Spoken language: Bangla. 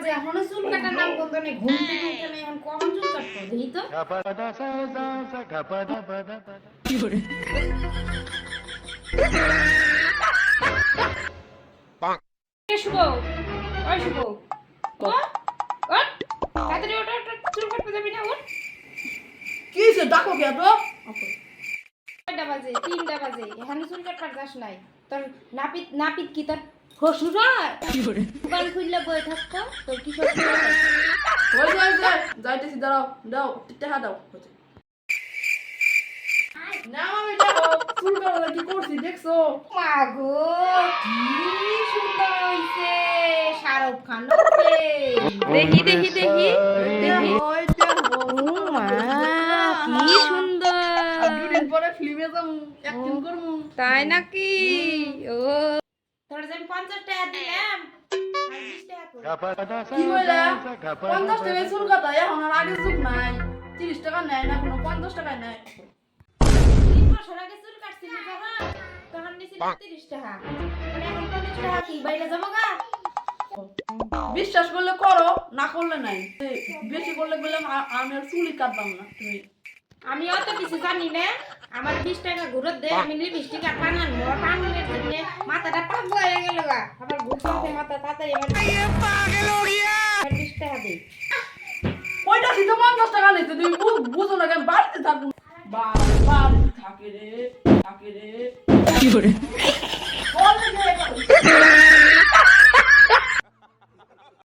বাজে এখনো চুল কাটার নাম বন্ধ নেই, ঘুম থেকে উঠে নেই, এখন কখন চুল কাটবো দেখি তো। কি করে শুভ, ওই শুভ, ও ওঠ, তাড়াতাড়ি ওঠ, ওঠ, ওঠ, চুল কাটতে যাবি না? ওঠ। কি হইছে ডাকো কে তো? কয়টা বাজে? 3টা বাজে, এখনো চুল কাটবার যাস নাই? তোর নাপিত নাপিত কি তোর শ্বশুর হয়? কি করে দোকান খুললে বই থাকতো, তোর কি শ্বশুর হয়? যাইতেছি দাঁড়াও, দাও টাকা দাও। না আমি দেখো চুল কাটা কি করছি দেখছো? মা গো, কি সুন্দর হইছে, শাহরুখ খান হইছে। দেখি দেখি দেখি দেখি, ওই দেখো ও মা, কি সুন্দর। দুদিন পরে ফিল্মে যাবো, অ্যাক্টিং করবো। তাই নাকি? ও তোর যে আমি 50 টাকা দিলাম, আর 20 টাকা কই? কি বলে 50 টাকায় চুল কাটা, এখন আর আগের যুগ নাই। 30 টাকা নেয় না, কোনো 50 টাকায় নেয়। 3 বছর আগে চুল কাটছিলি যখন, তখন নিছিলি 30 টাকা, মানে এখন 50 টাকা কি বাইরে যাবো গা? বিশ্বাস করলে করো, না করলে নাই। বেশি করলে বললাম আমি আর চুলই কাটতাম না। তুমি আমি অত কিছু জানি না, আমার 20 টাকা ঘুরত দে, আমি লিপস্টিক আর টানান টানুনের জন্য মাথাটা পাগলা হয়ে গেল গা, আমার ঘুরতে মাথা তাড়াতাড়ি আমার পাগল হয়ে গিয়া 20 টাকা দে। কয়টা সিধা 50 টাকা নিতে তুমি বুঝো না কেন? বাড়িতে থাকুন, বাড়িতে থাকে রে, থাকে রে। কি করে বল রে,